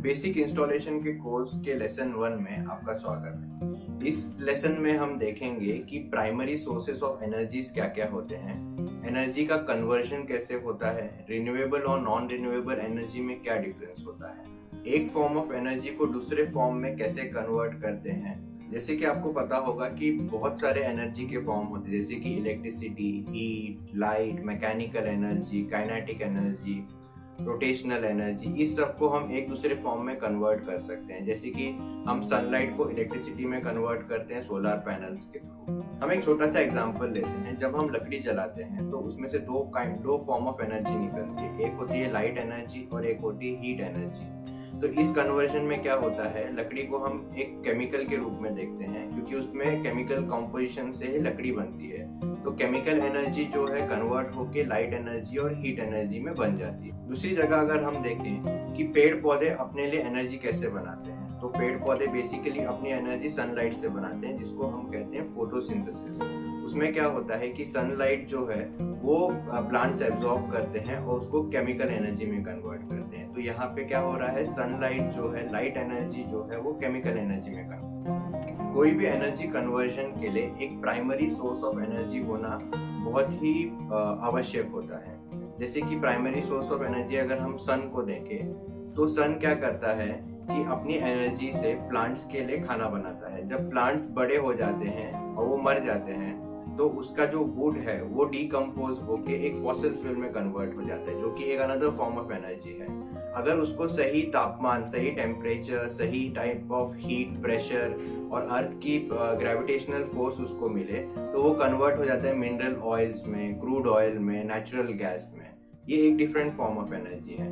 Basic installation के course के lesson 1 में आपका स्वागत है। इस लेसन में हम देखेंगे कि प्राइमरी सोर्सेस ऑफ एनर्जीज क्या क्या होते हैं, एनर्जी का कन्वर्जन कैसे होता है, रिन्यूएबल और नॉन रिन्यूएबल एनर्जी में क्या डिफरेंस होता है, एक फॉर्म ऑफ एनर्जी को दूसरे फॉर्म में कैसे कन्वर्ट करते हैं। जैसे कि आपको पता होगा कि बहुत सारे एनर्जी के फॉर्म होते हैं, जैसे कि electricity, heat, light, mechanical energy, kinetic energy, rotational energy. इस सब को हम एक दूसरे फॉर्म में कन्वर्ट कर सकते हैं। जैसे कि हम सनलाइट को इलेक्ट्रिसिटी में कन्वर्ट करते हैं सोलर पैनल्स के थ्रू। हम एक छोटा सा एग्जांपल लेते हैं। जब हम लकड़ी जलाते हैं तो उसमें से दो फॉर्म ऑफ एनर्जी निकलती है, एक होती है लाइट एनर्जी और एक होती है हीट एनर्जी। तो इस कन्वर्जन में क्या होता है, लकड़ी को हम एक केमिकल के रूप में देखते हैं क्योंकि उसमें केमिकल कॉम्पोजिशन से ही लकड़ी बनती है। तो केमिकल एनर्जी जो है कन्वर्ट होके लाइट एनर्जी और हीट एनर्जी में बन जाती है। दूसरी जगह अगर हम देखें कि पेड़ पौधे अपने लिए एनर्जी कैसे बनाते हैं, तो पेड़ पौधे बेसिकली अपनी एनर्जी सनलाइट से बनाते हैं, जिसको हम कहते हैं फोटोसिंथेसिस। उसमें क्या होता है कि सनलाइट जो है वो प्लांट्स एब्जॉर्ब करते हैं और उसको केमिकल एनर्जी में कन्वर्ट करते हैं। तो यहाँ पे क्या हो रहा है, सनलाइट जो है, लाइट एनर्जी जो है वो केमिकल एनर्जी में कन्वर्ट। कोई भी एनर्जी कन्वर्जन के लिए एक प्राइमरी सोर्स ऑफ एनर्जी होना बहुत ही आवश्यक होता है। जैसे कि प्राइमरी सोर्स ऑफ एनर्जी अगर हम सन को देखें तो सन क्या करता है कि अपनी एनर्जी से प्लांट्स के लिए खाना बनाता है। जब प्लांट्स बड़े हो जाते हैं और वो मर जाते हैं तो उसका जो वुड है वो डीकम्पोज होके एक फॉसिल फ्यूल में कन्वर्ट हो जाता है, जो कि एक अनदर फॉर्म ऑफ एनर्जी है। अगर उसको सही तापमान, सही टेम्परेचर, सही टाइप ऑफ हीट, प्रेशर और अर्थ की ग्रेविटेशनल फोर्स उसको मिले तो वो कन्वर्ट हो जाता है मिनरल ऑयल्स में, क्रूड ऑयल में, नेचुरल गैस में। ये एक डिफरेंट फॉर्म ऑफ एनर्जी है।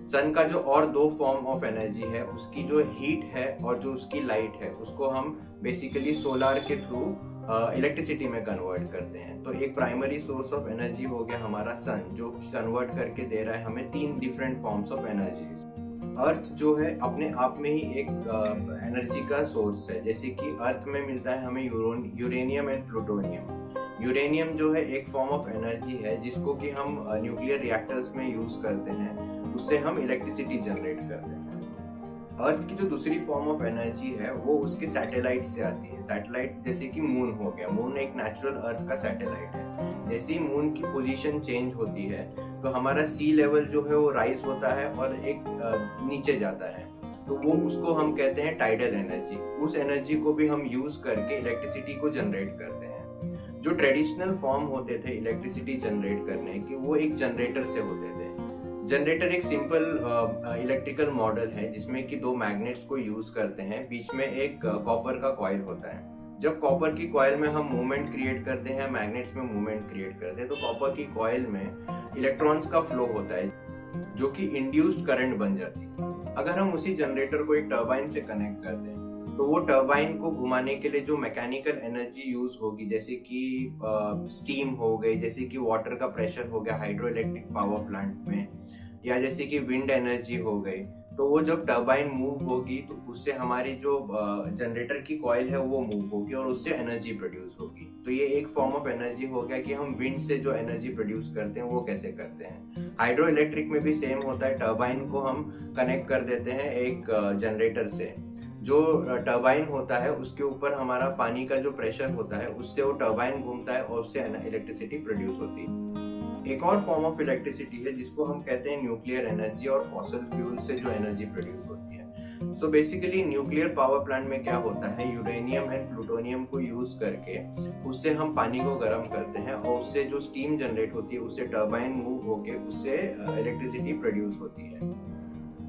सन का जो और दो फॉर्म ऑफ एनर्जी है, उसकी जो हीट है और जो उसकी लाइट है, उसको हम बेसिकली सोलार के थ्रू इलेक्ट्रिसिटी में कन्वर्ट करते हैं। तो एक प्राइमरी सोर्स ऑफ एनर्जी हो गया हमारा सन, जो कन्वर्ट करके दे रहा है हमें 3 डिफरेंट फॉर्म्स ऑफ एनर्जीज। अर्थ जो है अपने आप में ही एक एनर्जी का सोर्स है। जैसे कि अर्थ में मिलता है हमें यूरेनियम एंड प्लूटोनियम। यूरेनियम जो है एक फॉर्म ऑफ एनर्जी है जिसको कि हम न्यूक्लियर रिएक्टर्स में यूज करते हैं, उससे हम इलेक्ट्रिसिटी जनरेट करते हैं। अर्थ की जो दूसरी फॉर्म ऑफ एनर्जी है वो उसके सैटेलाइट से आती है। सैटेलाइट जैसे कि मून हो गया, मून एक नेचुरल अर्थ का सैटेलाइट है। जैसे ही मून की पोजीशन चेंज होती है तो हमारा सी लेवल जो है वो राइज होता है और एक नीचे जाता है, तो वो उसको हम कहते हैं टाइडल एनर्जी। उस एनर्जी को भी हम यूज करके इलेक्ट्रिसिटी को जनरेट करते हैं। जो ट्रेडिशनल फॉर्म होते थे इलेक्ट्रिसिटी जनरेट करने के, वो एक जनरेटर से होते थे। जनरेटर एक सिंपल इलेक्ट्रिकल मॉडल है जिसमें कि 2 मैग्नेट्स को यूज करते हैं, बीच में एक कॉपर का कॉइल होता है। जब कॉपर की कॉइल में हम मूवमेंट क्रिएट करते हैं, मैग्नेट्स में मूवमेंट क्रिएट करते हैं, तो कॉपर की कॉइल में इलेक्ट्रॉन्स का फ्लो होता है जो कि इंड्यूस्ड करंट बन जाती है। अगर हम उसी जनरेटर को एक टरबाइन से कनेक्ट कर दें तो वो टरबाइन को घुमाने के लिए जो मैकेनिकल एनर्जी यूज होगी, जैसे कि स्टीम हो गई, जैसे कि वाटर का प्रेशर हो गया हाइड्रो इलेक्ट्रिक पावर प्लांट में, या जैसे कि विंड एनर्जी हो गई, तो वो जब टरबाइन मूव होगी तो उससे हमारी जो जनरेटर की कॉइल है वो मूव होगी और उससे एनर्जी प्रोड्यूस होगी। तो ये एक फॉर्म ऑफ एनर्जी हो गया कि हम विंड से जो एनर्जी प्रोड्यूस करते हैं वो कैसे करते हैं। हाइड्रो इलेक्ट्रिक में भी सेम होता है। टरबाइन को हम कनेक्ट कर देते हैं एक जनरेटर से। जो टरबाइन होता है उसके ऊपर हमारा पानी का जो प्रेशर होता है, उससे वो टरबाइन घूमता है और उससे इलेक्ट्रिसिटी प्रोड्यूस होती है। एक और फॉर्म ऑफ इलेक्ट्रिसिटी है जिसको हम कहते हैं न्यूक्लियर एनर्जी, और फॉसिल फ्यूल से जो एनर्जी प्रोड्यूस होती है। So basically nuclear power plant में क्या होता है, यूरेनियम एंड प्लूटोनियम को यूज करके उससे हम पानी को गर्म करते हैं और उससे जो स्टीम जनरेट होती है उससे टरबाइन मूव होके उससे इलेक्ट्रिसिटी प्रोड्यूस होती है।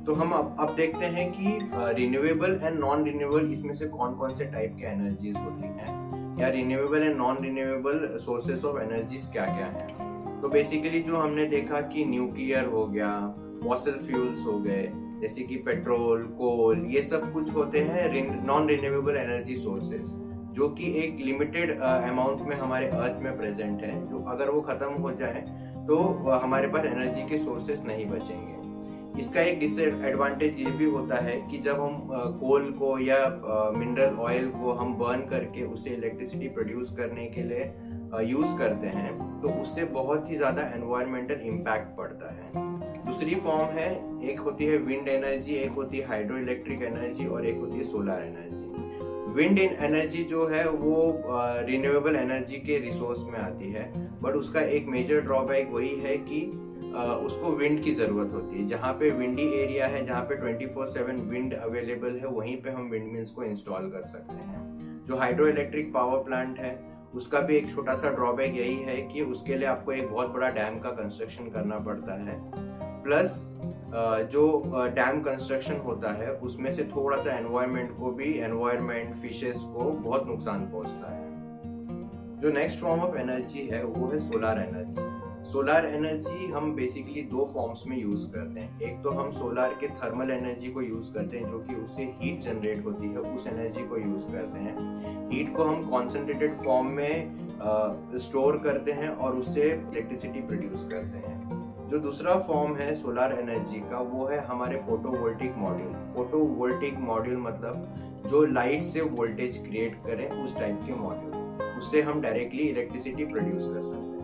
तो हम अब देखते हैं कि रिन्यूएबल एंड नॉन रिन्यूएबल इसमें से कौन कौन से टाइप के एनर्जीज होती हैं, या renewable and non renewable sources of energies क्या क्या हैं। तो बेसिकली जो हमने देखा कि न्यूक्लियर हो गया, फॉसिल फ्यूल्स हो गए जैसे कि पेट्रोल, कोल, ये सब कुछ होते हैं नॉन रिन्यूएबल एनर्जी सोर्सेस, जो कि एक लिमिटेड अमाउंट में हमारे अर्थ में प्रेजेंट है। जो अगर वो खत्म हो जाए तो हमारे पास एनर्जी के सोर्सेस नहीं बचेंगे। इसका एक डिसएडवांटेज ये भी होता है कि जब हम कोल को या मिनरल ऑयल को हम बर्न करके उसे इलेक्ट्रिसिटी प्रोड्यूस करने के लिए यूज करते हैं तो उससे बहुत ही ज्यादा एनवायरमेंटल इम्पैक्ट पड़ता है। दूसरी फॉर्म है, एक होती है विंड एनर्जी, एक होती है हाइड्रो इलेक्ट्रिक एनर्जी और एक होती है सोलर एनर्जी। विंड एनर्जी जो है वो रिन्यूएबल एनर्जी के रिसोर्स में आती है, बट उसका एक मेजर ड्रॉबैक वही है कि उसको विंड की ज़रूरत होती है। जहाँ पे विंडी एरिया है, जहाँ पे 24/7 विंड अवेलेबल है, वहीं पे हम विंड मिल्स को इंस्टॉल कर सकते हैं। जो हाइड्रो इलेक्ट्रिक पावर प्लांट है उसका भी एक छोटा सा ड्रॉबैक यही है कि उसके लिए आपको एक बहुत बड़ा डैम का कंस्ट्रक्शन करना पड़ता है, प्लस जो डैम कंस्ट्रक्शन होता है उसमें से थोड़ा सा एनवायरमेंट फिशेस को बहुत नुकसान पहुंचता है। जो नेक्स्ट फॉर्म ऑफ एनर्जी है वो है सोलर एनर्जी। सोलर एनर्जी हम बेसिकली दो फॉर्म्स में यूज करते हैं। एक तो हम सोलर के थर्मल एनर्जी को यूज करते हैं, जो कि उससे हीट जनरेट होती है, उस एनर्जी को यूज करते हैं। हीट को हम कॉन्सेंट्रेटेड फॉर्म में स्टोर करते हैं और उससे इलेक्ट्रिसिटी प्रोड्यूस करते हैं। जो दूसरा फॉर्म है सोलर एनर्जी का वो है हमारे फोटोवोल्टिक मॉड्यूल। फोटोवोल्टिक मॉड्यूल मतलब जो लाइट से वोल्टेज क्रिएट करें उस टाइप के मॉड्यूल, उससे हम डायरेक्टली इलेक्ट्रिसिटी प्रोड्यूस कर सकते हैं।